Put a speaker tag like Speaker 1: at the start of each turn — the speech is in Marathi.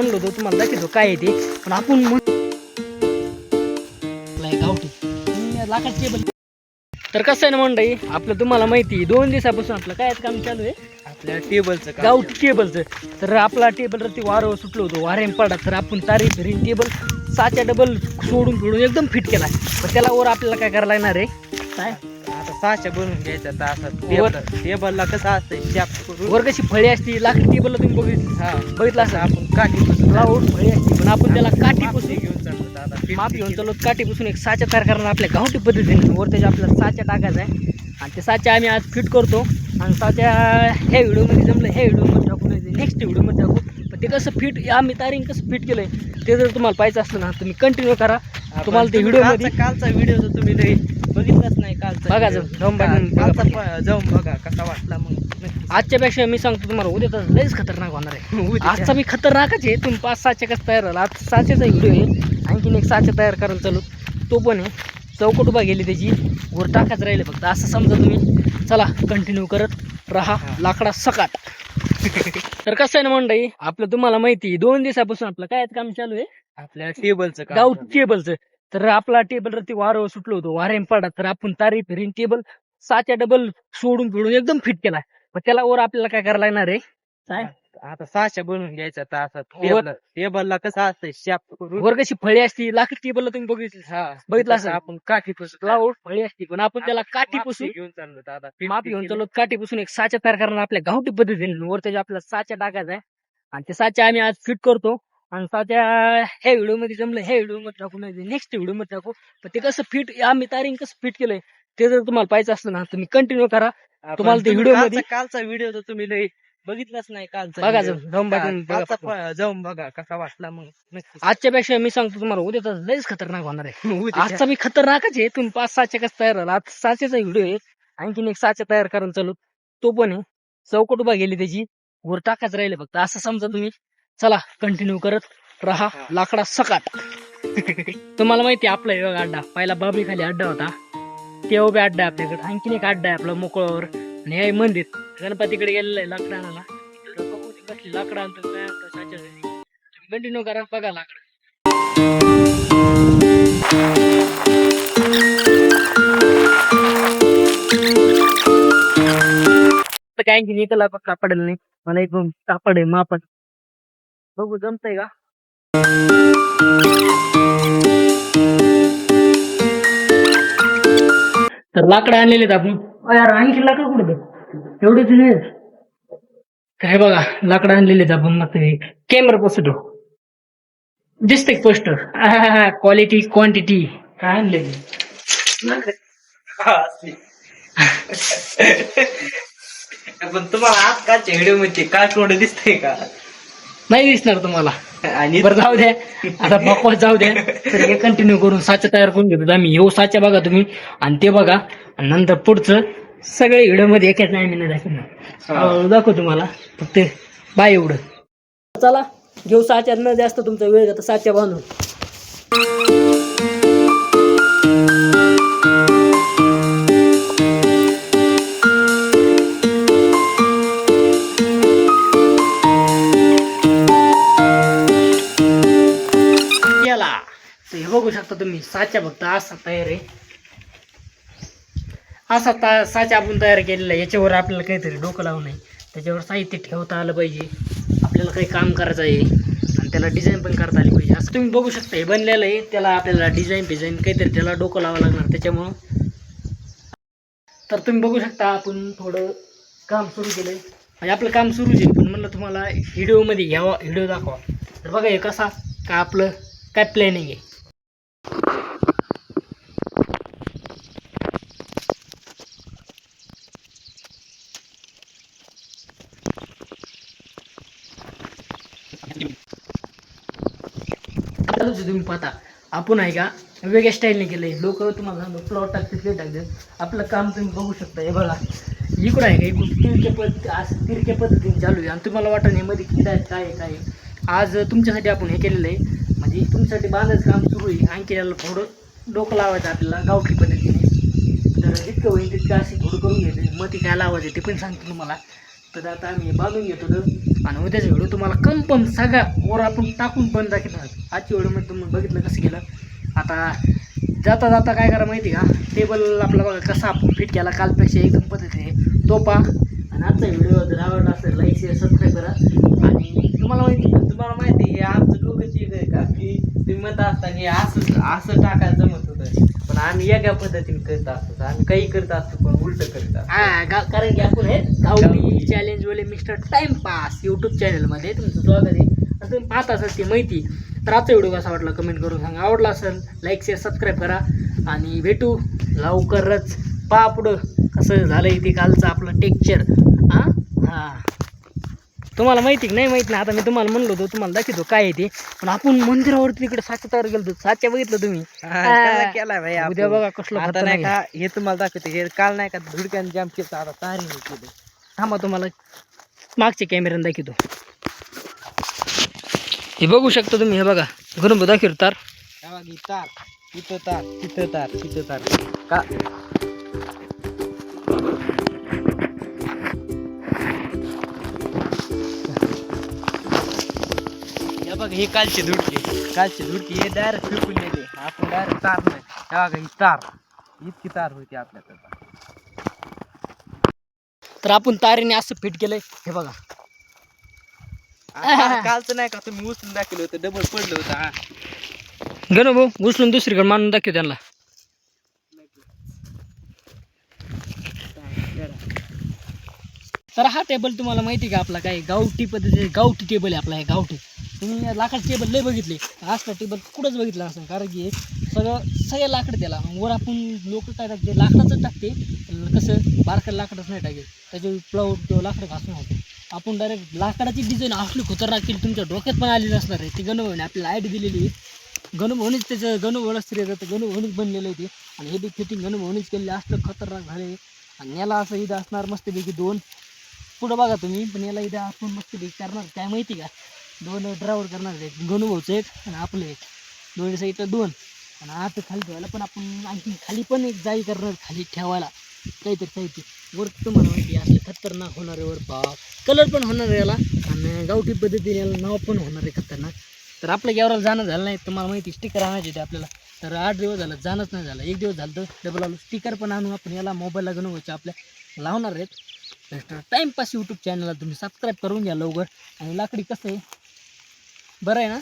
Speaker 1: म्हणलो होतो तुम्हाला दाखवतो काय आहे ते, पण आपण गावठी लाकड टेबल. तर कसं आहे ना मंडळी, आपलं तुम्हाला माहिती आहे 2 दिवसापासून आपलं काय काम चालू आहे,
Speaker 2: आपल्या टेबलचं
Speaker 1: गावठी टेबलचं. तर आपला टेबलवरती वारं सुटलो होतो, वाऱ्याने पडा, तर आपण तारी फिरीन टेबल साच्या डबल सोडून फिडून एकदम फिट केला. पण त्याला वर आपल्याला काय करायला लागणार आहे, काय
Speaker 2: आता साच्या बनवून घ्यायचा तासात. टेबलला कसं असतं
Speaker 1: वर कशी फळी असती लाकडी टेबलला तुम्ही बघितलं असं
Speaker 2: आपण काठी
Speaker 1: लावून फळी असते, पण आपण त्याला काठीपासून
Speaker 2: घेऊन चालतो दादा.
Speaker 1: माप घेऊन चालू काठीपासून एक साचा तयार करणार आपल्या गावठी पद्धतीने. वर त्याच्या आपल्याला साचा टाकायचा आहे आणि ते साचा आम्ही आज फिट करतो. आणि साच्या ह्या व्हिडिओमध्ये जमलं, ह्या व्हिडिओमध्ये टाकू, नाही नेक्स्ट व्हिडिओमध्ये टाकू. पण ते कसं फिट आम्ही तारीख कसं फिट केलंय ते जर तुम्हाला पाहिजे असलं ना, तुम्ही कंटिन्यू करा. तुम्हाला ते व्हिडिओमध्ये
Speaker 2: कालचा व्हिडिओ जर तुम्ही नाही बघितलाच नाही, कालचा
Speaker 1: बघा
Speaker 2: जाऊन बघा कसा वाटला. मग
Speaker 1: आजच्यापेक्षा मी सांगतो तुम्हाला, उद्या तर लयच खतरनाक होणार आहे. आजचा मी खतरनाकच आहे. तुम्ही 5-6 कसं तयार झाला. आज 6चा व्हिडिओ आहे, आणखीन एक 6 तयार करायला चालू, तो पण आहे. चौकट उभा गेली त्याची, वर टाकाच राहिले फक्त, असं समजा तुम्ही. चला कंटिन्यू करत राहा लाकडा सकाट. तर कसं आहे ना मंडळी, आपलं तुम्हाला माहिती आहे 2 दिवसापासून आपलं काय काम चालू आहे,
Speaker 2: आपल्या टेबलचं
Speaker 1: गावठी टेबलचं. तर आपला टेबलवरती वारं सुटलो होतो, वाऱ्याने पडा, तर आपण तारी फिरीन टेबल साच्या डबल सोडून फिडून एकदम फिट केलाय. पण त्याला वर आपल्याला काय करायला लागणार आहे, काय
Speaker 2: आता साच्या बनवून घ्यायचा तासात. टेबलला कसं असतं शाप
Speaker 1: वर कशी फळी असती लाकडी टेबलला तुम्ही बघितलं असं
Speaker 2: आपण काठी
Speaker 1: लावून फळी असती, पण आपण त्याला काठीपासून
Speaker 2: घेऊन चाललो दादा.
Speaker 1: माप घेऊन चालू काठीपासून एक साचा तयार करणार आपल्या गावठी पद्धतीने. वर त्याच्या आपल्याला साचा टाकायचा आहे आणि ते साचा आम्ही आज फिट करतो. आणि साच्या ह्या व्हिडिओमध्ये जमलं, ह्या व्हिडिओमध्ये टाकू, नाही नेक्स्ट व्हिडिओमध्ये टाकू. पण ते कसं फिट आम्ही तारीख कसं फिट केलंय ते जर तुम्हाला पाहिजे असलं ना, तुम्ही कंटिन्यू करा. तुम्हाला ते व्हिडिओ मध्ये
Speaker 2: कालचा व्हिडिओ जर तुम्ही नाही बघितलाच नाही, कालचा
Speaker 1: बघा
Speaker 2: जाऊन बघा कसा वाटला. मग
Speaker 1: आजच्यापेक्षा मी सांगतो तुम्हाला, उद्या तर लयच खतरनाक होणार आहे. आजचा मी खतरनाकच आहे. तुम्ही 5-6 कसं तयार झाला. आज 6चा व्हिडिओ आहे, आणखीन एक 6 तयार करायला चालू, तो पण आहे. चौकट उभा गेली त्याची, वर टाकाच राहिले फक्त, असं समजा तुम्ही. चला कंटिन्यू करत राहा लाकडा सकाट. तुम्हाला माहिती आहे आपला योगा अड्डा, पहिला बाबरी खाली अड्डा होता, ते उभे अड्डा आहे आपल्याकडे. आणखीन एक अड्डा आहे आपला मोकळावर. आणि हे मंदिर गणपतीकडे गेलेलं आहे लाकडा आणायला. बसली लाकडा आणतो, काय कंटिन्यू करा बघा लाकडा. काय आणखीन एकला कापडेल नाही, मला एक कापड आहे मापन, बघू जमतंय का. तर लाकडं आणलेले आहेत आपण. यार आणखी लाकडं कुठे एवढेच नाही काय, बघा लाकडं आणलेले आहेत आपण. मस्त कॅमेरा पॉझिटिव्ह दिसते पोस्टर. क्वालिटी क्वांटिटी काय आणले
Speaker 2: पण तुम्हाला आज कालच्या व्हिडिओ मध्ये काय थोडं दिसतंय का,
Speaker 1: नाही दिसणार तुम्हाला.
Speaker 2: आणि
Speaker 1: बरं जाऊ द्या, आता बकवास जाऊ द्या. तर हे कंटिन्यू करून साचा तयार करून घेतो आम्ही. ह्यो साचा बघा तुम्ही आणि ते बघा, आणि नंतर पुढचं सगळे व्हिडिओ मध्ये एकाच नाही मी दाखवणार, दाखव तुम्हाला फक्त बाय एवढं. चला घेऊ साच्या, न जास्त तुमचा वेळ जातो साच्या बांधून. हे बघू शकता तुम्ही, साचा फक्त असा तयार आहे. असा साचा आपण तयार केलेला आहे. याच्यावर आपल्याला काहीतरी डोकं लावू नये, त्याच्यावर साहित्य ठेवता आलं पाहिजे. आपल्याला काही काम करायचं आहे आणि त्याला डिझाईन पण करता आली पाहिजे. असं तुम्ही बघू शकता, हे बनलेलं आहे. त्याला आपल्याला डिझाईन काहीतरी त्याला डोकं लावावं लागणार त्याच्यामुळं. तर तुम्ही बघू शकता, आपण थोडं काम सुरू केलंय, म्हणजे आपलं काम सुरूच आहे. पण म्हणलं तुम्हाला व्हिडिओमध्ये घ्यावा, व्हिडिओ दाखवा. तर बघा हे कसा का आपलं काय प्लॅनिंग आहे. तुम्ही पाहता आपण आहे का वेगळ्या स्टाईलने केलंय. लोक तुम्हाला सांगतो प्लॉट टाकतात, टाकतात. आपलं काम तुम्ही बघू शकता. हे बघा इकडं आहे का, इकडून तिरक्या पद्धतीने चालू आहे. आणि तुम्हाला वाटत नाही मध्ये किती आहेत, काय आहे काय. आज तुमच्यासाठी आपण हे केलेलं आहे, म्हणजे तुमच्यासाठी बांधायचं काम सुरू आहे. आणखी याला थोडं डोकं लावायचं आपल्याला गावठी पद्धतीने. तर जितकं होईल तितकं असे थोडं करून घ्यायचं. मग ती काय लावायचं ते पण सांगतो तुम्हाला. तर आता आम्ही बांधून घेतो. आणि उद्याचा व्हिडिओ तुम्हाला कन्फर्म सगळा वर आपण टाकून पण दाखवणार. आजच्या व्हिडिओमध्ये तुम्ही बघितलं कसं केलं. आता जाता जाता काय करा माहिती का, टेबल आपला बघा कसा आपण फिट केला कालपेक्षा एकदम पद्धतीने तो पहा. आणि आजचा व्हिडिओ जर आवडला असेल लाईक शेअर सबस्क्राईब करा. आणि
Speaker 2: तुम्हाला माहिती हे आमचं डोकं चीज आहे का की तुम्ही म्हणत असता की असं टाकायला जमत होतं, पण आम्ही वेगळ्या पद्धतीने करत असतो. आम्ही काही करत असतो पण उलट करत असतो.
Speaker 1: कारण की आपण हे गावठी चॅलेंज वाले मिस्टर टाइमपास यूट्यूब चॅनलमध्ये तुमचं स्वागत आहे. आणि तुम्ही पाहत असाल ती माहिती. तर आजचा व्हिडिओ कसा वाटला कमेंट करून सांगा. आवडला असेल लाईक शेअर सबस्क्राईब करा. आणि भेटू लवकरच. पहा पुढं कसं झालंय ते कालचं आपलं टेक्चर. हां तुम्हाला माहिती की नाही माहिती नाही. आता मी तुम्हाला म्हणलो होतो तुम्हाला दाखवतो काय आहे ते. पण आपण मंदिरावरती तिकडे साच्या तयार गेलो. साच्या बघितलं तुम्ही
Speaker 2: केला भाई
Speaker 1: उद्या बघा कसलं
Speaker 2: आता नाही का हे तुम्हाला दाखवते. हे काल नाही का धुडक्याने जाम केलं, आता तारीने केलं.
Speaker 1: थांबा तुम्हाला मागच्या कॅमेऱ्याने दाखवतो. हे बघू शकता तुम्ही. हे बघा घरून दाखवतो तार.
Speaker 2: तार तिथं तार तिथं तार तिथं तार का बघ. हे कालचे धुडकी हे डायरेक्ट फेकून नेले. आपण डायरेक्ट तार नाही. हे बघा ही तार इतकी तार होती आपल्याकडे.
Speaker 1: तर आपण तारेने असं फिट केलंय. हे बघा
Speaker 2: कालचं नाही का तुम्ही उचलून दाखवलं होतं, डबल पडलं होतं. हा
Speaker 1: गणू भाऊ उचलून दुसरीकडे मानून दाखव त्यांना. तर हा टेबल तुम्हाला माहिती का आपला काय गावठी पद्धती गावठी टेबल आहे आपला. हे गावठी तुम्ही लाकडाचे टेबल लय बघितले. असला टेबल कुठंच बघितला असं. कारण की हे सगळं लाकड त्याला वर आपण लोक काय टाकते लाकडाचं टाकते. कसं बारकं लाकडच नाही टाकेल त्याच्या प्लाऊड किंवा लाकडं घासून होते. आपण डायरेक्ट लाकडाची डिझाईन असली खतरनाक केली तुमच्या डोक्यात पण आलेली असणार आहे. ती गणभाऊने आपल्याला आयडिया दिलेली आहे. गणभाऊनेच त्याचं गणभाऊला स्त्री जातं गणभाऊनेच बनलेलं आहे ते. आणि हे बी फिटिंग गणभाऊनेच केलेलं असलं खतरनाक झाले. आणि याला असं इथं असणार मस्तपैकी दोन पुढं बघा तुम्ही. पण याला इथं आपण मस्तपैकी करणार काय माहिती का, दोन ड्रायव्हर करणार आहेत. गणभाऊचं एक आणि आपलं एक. दोन्ही साईडला दोन. आणि आता खाली ठेवायला पण आपण आणखी खाली पण एक जाई करणार खाली ठेवायला काहीतरी साहित्य. वर तुम्हाला माहिती असले खतरनाक होणार आहे. वर बाप कलर पण होणार आहे याला. आणि गावठी पद्धतीने याला नाव पण होणार आहे खतरनाक. तर आपल्या यावराला जाणं झालं नाही. तुम्हाला माहिती स्टिकर आणायचे होते आपल्याला. तर 8 दिवस झालं जाणंच नाही झालं. 1 दिवस झालं तर डबल आलो. स्टिकर पण आणून आपण याला मोबाईलला गणवायचे आपल्या लावणार आहेत. टाईमपास यूट्यूब चॅनलला तुम्ही सबस्क्राईब करून घ्या लवकर. आणि लाकडी कसं आहे बरं आहे ना.